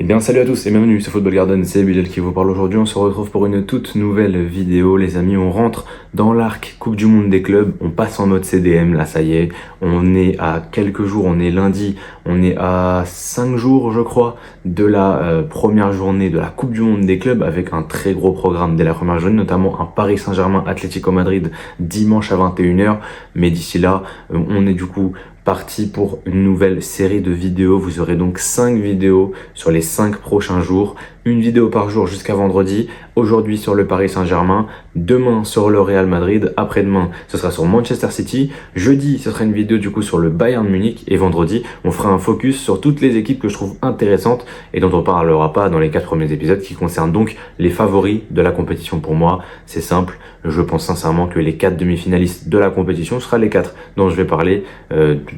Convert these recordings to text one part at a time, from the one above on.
Eh bien salut à tous et bienvenue sur Football Garden, c'est Bilal qui vous parle aujourd'hui. On se retrouve pour une toute nouvelle vidéo les amis. On rentre dans l'arc Coupe du Monde des clubs, on passe en mode CDM, là ça y est. On est à quelques jours, on est lundi, on est à 5 jours je crois de la première journée de la Coupe du Monde des clubs avec un très gros programme dès la première journée, notamment un Paris Saint-Germain Atlético Madrid dimanche à 21h. Mais d'ici là, on est du coup parti pour une nouvelle série de vidéos. Vous aurez donc 5 vidéos sur les 5 prochains jours. Une vidéo par jour jusqu'à vendredi. Aujourd'hui sur le Paris Saint-Germain. Demain sur le Real Madrid. Après-demain, ce sera sur Manchester City. Jeudi, ce sera une vidéo du coup sur le Bayern Munich. Et vendredi, on fera un focus sur toutes les équipes que je trouve intéressantes et dont on parlera pas dans les 4 premiers épisodes, qui concernent donc les favoris de la compétition. Pour moi, c'est simple. Je pense sincèrement que les 4 demi-finalistes de la compétition sera les 4 dont je vais parler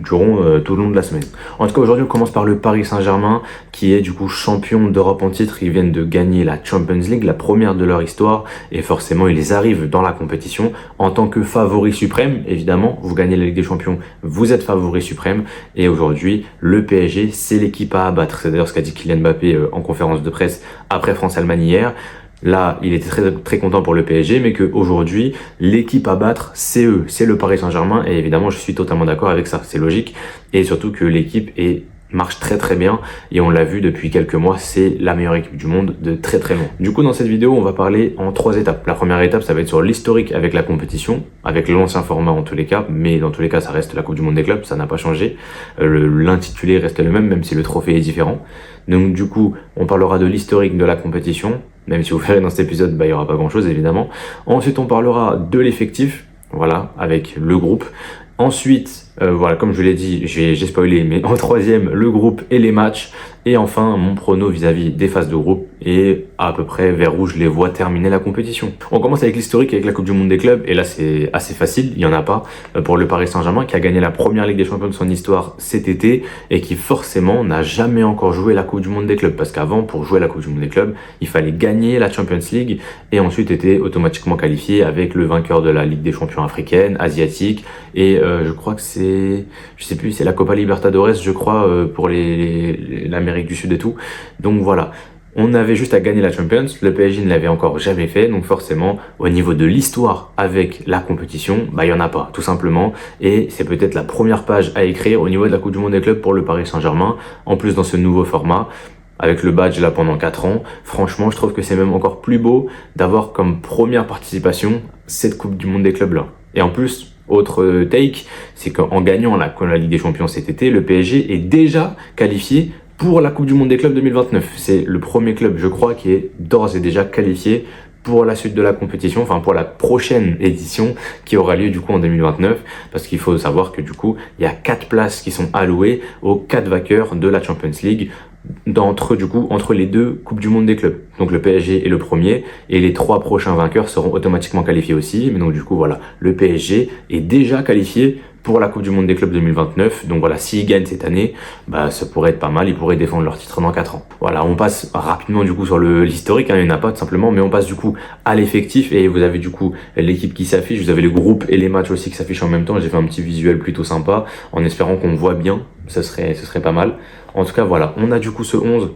durant tout le long de la semaine. En tout cas, aujourd'hui, on commence par le Paris Saint-Germain, qui est du coup champion d'Europe en titre. Ils viennent de gagner la Champions League, la première de leur histoire, et forcément, ils arrivent dans la compétition en tant que favori suprême. Évidemment, vous gagnez la Ligue des Champions, vous êtes favori suprême, et aujourd'hui, le PSG, c'est l'équipe à abattre. C'est d'ailleurs ce qu'a dit Kylian Mbappé en conférence de presse après France-Allemagne hier. Là, il était très content pour le PSG, mais qu'aujourd'hui, l'équipe à battre, c'est eux, c'est le Paris Saint-Germain. Et évidemment, je suis totalement d'accord avec ça, c'est logique. Et surtout que l'équipe marche très bien, et on l'a vu depuis quelques mois, c'est la meilleure équipe du monde de très loin. Du coup, dans cette vidéo, on va parler en 3 étapes. La première étape, ça va être sur l'historique avec la compétition, avec l'ancien format en tous les cas, mais dans tous les cas, ça reste la Coupe du Monde des clubs, ça n'a pas changé. L'intitulé reste le même si le trophée est différent. Donc du coup, on parlera de l'historique de la compétition, même si vous verrez dans cet épisode, il n'y aura pas grand chose évidemment. Ensuite, on parlera de l'effectif, voilà, avec le groupe. Ensuite, voilà, comme je l'ai dit, j'ai spoilé, mais en troisième, le groupe et les matchs. Et enfin, mon prono vis-à-vis des phases de groupe et à peu près vers où je les vois terminer la compétition. On commence avec l'historique, avec la Coupe du Monde des clubs. Et là, c'est assez facile, il n'y en a pas pour le Paris Saint-Germain, qui a gagné la première Ligue des Champions de son histoire cet été et qui forcément n'a jamais encore joué la Coupe du Monde des clubs. Parce qu'avant, pour jouer la Coupe du Monde des clubs, il fallait gagner la Champions League et ensuite était automatiquement qualifié avec le vainqueur de la Ligue des Champions africaine, asiatique. Et je crois que c'est, je sais plus, c'est la Copa Libertadores, je crois, pour l'Amérique du Sud et tout. Donc voilà, on avait juste à gagner la Champions, le PSG ne l'avait encore jamais fait, donc forcément au niveau de l'histoire avec la compétition, il y en a pas tout simplement, et c'est peut-être la première page à écrire au niveau de la Coupe du Monde des clubs pour le Paris Saint-Germain, en plus dans ce nouveau format. Avec le badge là pendant 4 ans, franchement je trouve que c'est même encore plus beau d'avoir comme première participation cette Coupe du Monde des clubs là. Et en plus, autre take, c'est qu'en gagnant la Ligue des Champions cet été, le PSG est déjà qualifié pour la Coupe du Monde des clubs 2029. C'est le premier club, je crois, qui est d'ores et déjà qualifié pour la suite de la compétition, enfin pour la prochaine édition qui aura lieu du coup en 2029, parce qu'il faut savoir que du coup, il y a 4 places qui sont allouées aux 4 vainqueurs de la Champions League entre les 2 Coupes du Monde des clubs. Donc le PSG est le premier et les 3 prochains vainqueurs seront automatiquement qualifiés aussi. Mais donc du coup voilà, le PSG est déjà qualifié pour la Coupe du Monde des clubs 2029. Donc voilà, s'ils gagnent cette année, ça pourrait être pas mal, ils pourraient défendre leur titre dans 4 ans. Voilà, on passe rapidement du coup sur l'historique, il n'y en a pas tout simplement, mais on passe du coup à l'effectif et vous avez du coup l'équipe qui s'affiche, vous avez le groupe et les matchs aussi qui s'affichent en même temps. J'ai fait un petit visuel plutôt sympa en espérant qu'on voit bien, ce serait pas mal. En tout cas voilà, on a du coup ce 11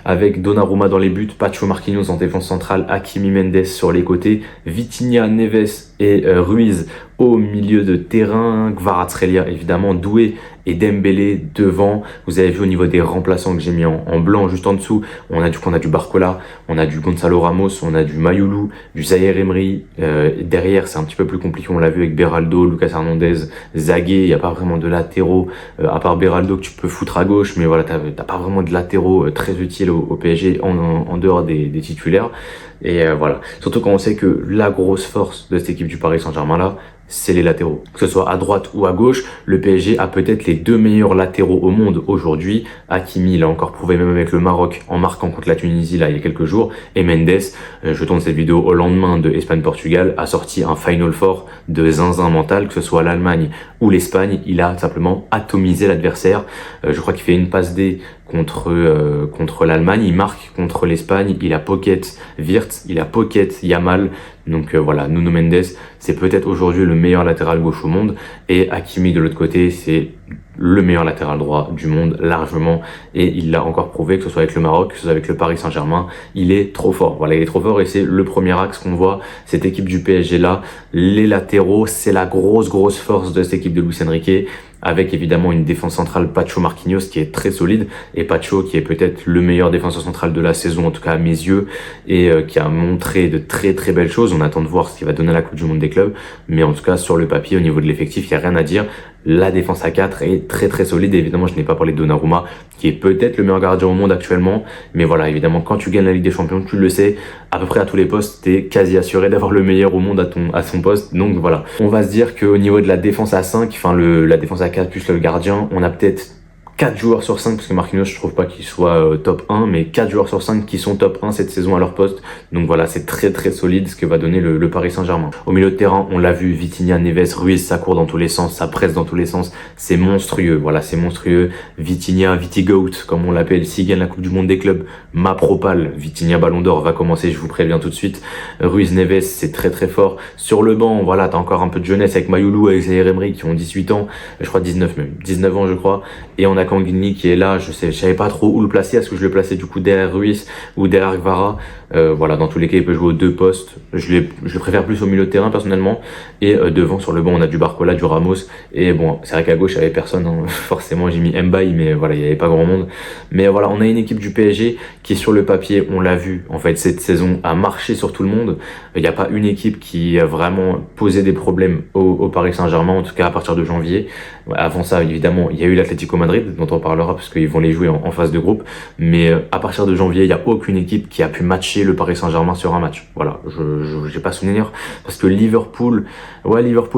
avec Donnarumma dans les buts, Pacho Marquinhos en défense centrale, Hakimi Mendes sur les côtés, Vitinha, Neves et Ruiz au milieu de terrain, Kvaratskhelia évidemment, Doué et Dembélé devant. Vous avez vu au niveau des remplaçants que j'ai mis en blanc juste en dessous, on a du Barcola, on a du Gonzalo Ramos, on a du Mayoulou, du Zaïre Emery. Derrière c'est un petit peu plus compliqué, on l'a vu avec Beraldo, Lucas Hernandez, Zagué, il n'y a pas vraiment de latéraux, à part Beraldo que tu peux foutre à gauche, mais voilà, t'as pas vraiment de latéraux très utiles au PSG en dehors des titulaires. Et voilà, surtout quand on sait que la grosse force de cette équipe du Paris Saint-Germain là, c'est les latéraux. Que ce soit à droite ou à gauche, le PSG a peut-être les 2 meilleurs latéraux au monde aujourd'hui. Hakimi l'a encore prouvé même avec le Maroc en marquant contre la Tunisie là il y a quelques jours. Et Mendes, je tourne cette vidéo au lendemain de Espagne-Portugal, a sorti un Final Four de zinzin mental, que ce soit l'Allemagne ou l'Espagne. Il a simplement atomisé l'adversaire. Je crois qu'il fait une passe D contre l'Allemagne, il marque contre l'Espagne, il a pocket Wirtz, il a pocket Yamal, Donc voilà, Nuno Mendes, c'est peut-être aujourd'hui le meilleur latéral gauche au monde, et Hakimi de l'autre côté, c'est le meilleur latéral droit du monde largement, et il l'a encore prouvé, que ce soit avec le Maroc, que ce soit avec le Paris Saint-Germain, il est trop fort. Voilà, il est trop fort, et c'est le premier axe qu'on voit, cette équipe du PSG là, les latéraux, c'est la grosse force de cette équipe de Luis Enrique, avec évidemment une défense centrale Pacho Marquinhos qui est très solide, et Pacho qui est peut-être le meilleur défenseur central de la saison, en tout cas à mes yeux, et qui a montré de très belles choses. On attend de voir ce qu'il va donner à la Coupe du Monde des clubs, mais en tout cas sur le papier, au niveau de l'effectif, il n'y a rien à dire. La défense à 4 est très solide, et évidemment je n'ai pas parlé de Donnarumma qui est peut-être le meilleur gardien au monde actuellement, mais voilà, évidemment quand tu gagnes la Ligue des Champions, tu le sais, à peu près à tous les postes, t'es quasi assuré d'avoir le meilleur au monde à son poste. Donc voilà, on va se dire qu'au niveau de la défense à 5, enfin la défense à 4 plus le gardien, on a peut-être 4 joueurs sur 5, parce que Marquinhos, je trouve pas qu'il soit top 1, mais 4 joueurs sur 5 qui sont top 1 cette saison à leur poste. Donc voilà, c'est très solide ce que va donner le Paris Saint-Germain. Au milieu de terrain, on l'a vu, Vitinha, Neves, Ruiz, ça court dans tous les sens, ça presse dans tous les sens, c'est monstrueux. Voilà, c'est monstrueux. Vitinha, Vitigoat, comme on l'appelle, s'il gagne la Coupe du Monde des clubs, ma propale, Vitinha Ballon d'Or va commencer, je vous préviens tout de suite. Ruiz, Neves, c'est très fort. Sur le banc, voilà, t'as encore un peu de jeunesse avec Mayoulou, avec Zaïre Emery qui ont 18 ans, je crois 19 même, 19 ans je crois, et on a Kangini qui est là, je savais pas trop où le placer, est-ce que je le plaçais du coup derrière Ruiz ou derrière Kvara. Voilà, dans tous les cas il peut jouer aux deux postes, je le préfère plus au milieu de terrain personnellement, et devant sur le banc on a du Barcola, du Ramos, et bon c'est vrai qu'à gauche il y avait personne, hein. Forcément j'ai mis Mbaye, mais voilà, il y avait pas grand monde, mais voilà, on a une équipe du PSG qui sur le papier, on l'a vu en fait cette saison, a marché sur tout le monde. Il n'y a pas une équipe qui a vraiment posé des problèmes au Paris Saint-Germain, en tout cas à partir de janvier. Avant ça, évidemment, il y a eu l'Atlético Madrid, dont on parlera parce qu'ils vont les jouer en phase de groupe. Mais à partir de janvier, il n'y a aucune équipe qui a pu matcher le Paris Saint-Germain sur un match. Voilà, je n'ai pas souvenir. Parce que Liverpool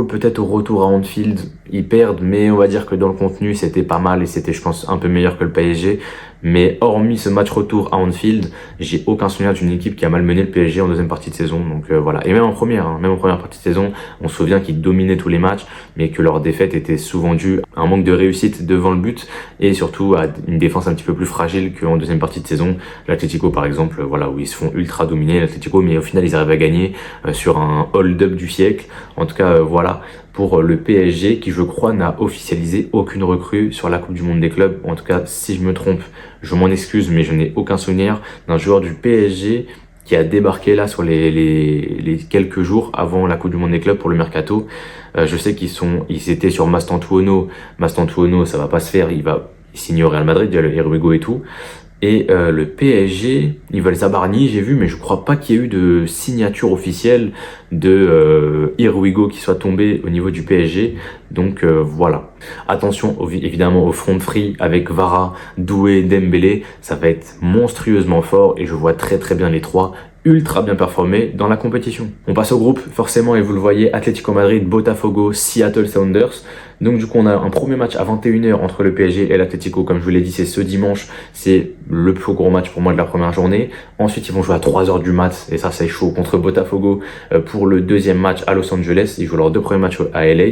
peut-être au retour à Anfield, ils perdent, mais on va dire que dans le contenu, c'était pas mal et c'était, je pense, un peu meilleur que le PSG. Mais hormis ce match retour à Anfield, j'ai aucun souvenir d'une équipe qui a malmené le PSG en deuxième partie de saison. Donc voilà, et même en première partie de saison, on se souvient qu'ils dominaient tous les matchs, mais que leur défaite était souvent due à un manque de réussite devant le but et surtout à une défense un petit peu plus fragile qu'en deuxième partie de saison. L'Atlético par exemple, voilà, où ils se font ultra dominer l'Atlético, mais au final ils arrivent à gagner sur un hold-up du siècle. En tout cas, voilà. Pour le PSG qui je crois n'a officialisé aucune recrue sur la Coupe du Monde des clubs. En tout cas, si je me trompe, je m'en excuse, mais je n'ai aucun souvenir d'un joueur du PSG qui a débarqué là sur les quelques jours avant la Coupe du Monde des clubs pour le mercato. Je sais ils étaient sur Mastantuono. Mastantuono, ça va pas se faire, il signe au Real Madrid, il y a le Herwego et tout. Et le PSG, ils veulent Zabarni, j'ai vu, mais je crois pas qu'il y ait eu de signature officielle de Here We Go qui soit tombé au niveau du PSG. Donc voilà. Attention évidemment au front free avec Vara, Doué, Dembélé. Ça va être monstrueusement fort et je vois très bien les trois ultra bien performé dans la compétition. On passe au groupe, forcément, et vous le voyez, Atlético Madrid, Botafogo, Seattle Sounders. Donc du coup, on a un premier match à 21h entre le PSG et l'Atlético. Comme je vous l'ai dit, c'est ce dimanche. C'est le plus gros match pour moi de la première journée. Ensuite, ils vont jouer à 3h du mat, et ça, c'est chaud, contre Botafogo pour le deuxième match à Los Angeles. Ils jouent leurs deux premiers matchs à LA.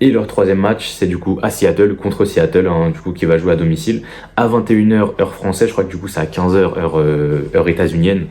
Et leur troisième match, c'est du coup à Seattle, contre Seattle, hein, du coup, qui va jouer à domicile à 21h heure française. Je crois que du coup, c'est à 15h heure états-unienne.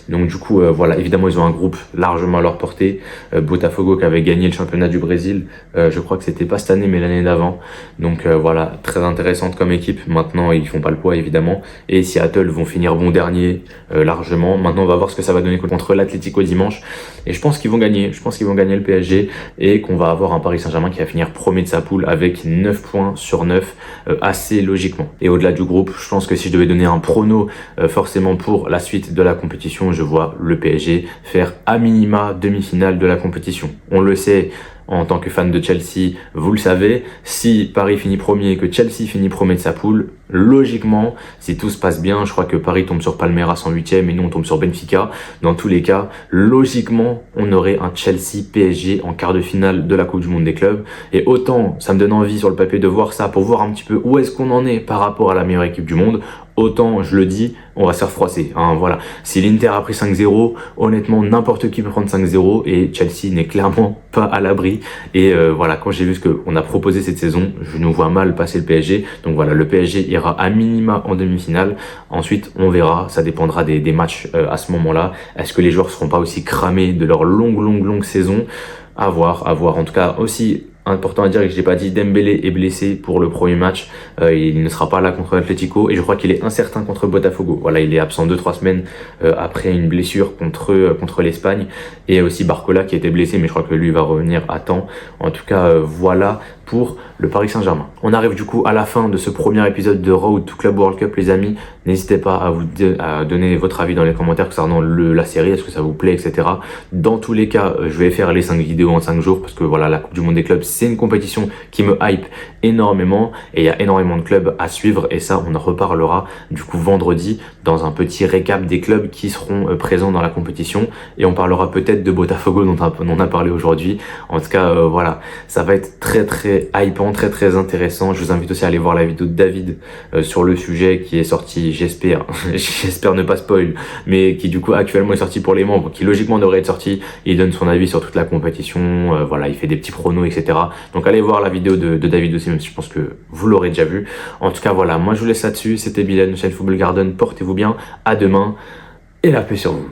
Donc du coup, voilà, évidemment, ils ont un groupe largement à leur portée. Botafogo qui avait gagné le championnat du Brésil, je crois que c'était pas cette année, mais l'année d'avant. Donc voilà, très intéressante comme équipe. Maintenant, ils font pas le poids, évidemment. Et Seattle vont finir bon dernier, largement. Maintenant, on va voir ce que ça va donner contre l'Atlético dimanche. Et je pense qu'ils vont gagner. Je pense qu'ils vont gagner le PSG et qu'on va avoir un Paris Saint-Germain qui va finir premier de sa poule avec 9 points sur 9, assez logiquement. Et au-delà du groupe, je pense que si je devais donner un prono, forcément pour la suite de la compétition, je vois le PSG faire à minima demi-finale de la compétition. On le sait, en tant que fan de Chelsea, vous le savez, si Paris finit premier et que Chelsea finit premier de sa poule, logiquement, si tout se passe bien, je crois que Paris tombe sur Palmeiras en 8e et nous on tombe sur Benfica. Dans tous les cas, logiquement, on aurait un Chelsea-PSG en quart de finale de la Coupe du Monde des clubs. Et autant, ça me donne envie sur le papier de voir ça pour voir un petit peu où est-ce qu'on en est par rapport à la meilleure équipe du monde. autant je le dis, on va se faire froisser. Hein, voilà. Si l'Inter a pris 5-0, honnêtement, n'importe qui peut prendre 5-0 et Chelsea n'est clairement pas à l'abri. Et voilà, quand j'ai vu ce qu'on a proposé cette saison, je nous vois mal passer le PSG. Donc voilà, le PSG ira à minima en demi-finale. Ensuite, on verra. Ça dépendra des matchs à ce moment-là. Est-ce que les joueurs seront pas aussi cramés de leur longue saison? À voir, à voir. En tout cas, aussi important à dire que je l'ai pas dit, Dembélé est blessé pour le premier match. Il ne sera pas là contre l'Atlético et je crois qu'il est incertain contre Botafogo. Voilà, il est absent 2-3 semaines après une blessure contre l'Espagne. Et aussi Barcola qui était blessé, mais je crois que lui va revenir à temps. En tout cas, voilà pour le Paris Saint-Germain. On arrive du coup à la fin de ce premier épisode de Road to Club World Cup, les amis. N'hésitez pas à donner votre avis dans les commentaires concernant la série, est-ce que ça vous plaît, etc. Dans tous les cas, je vais faire les 5 vidéos en 5 jours parce que voilà, la Coupe du Monde des clubs, c'est une compétition qui me hype énormément et il y a énormément de clubs à suivre et ça, on en reparlera du coup vendredi dans un petit récap des clubs qui seront présents dans la compétition et on parlera peut-être de Botafogo dont on a parlé aujourd'hui. En tout cas, voilà, ça va être très hypant, très intéressant. Je vous invite aussi à aller voir la vidéo de David sur le sujet qui est sortie, j'espère ne pas spoil, mais qui du coup actuellement est sorti pour les membres, qui logiquement devrait être sorti. Il donne son avis sur toute la compétition, voilà, il fait des petits pronos, etc. Donc allez voir la vidéo de David aussi, même si je pense que vous l'aurez déjà vu. En tout cas voilà, moi je vous laisse là-dessus, c'était Bilal, chaîne Football Garden, portez-vous bien, à demain, et la paix sur vous.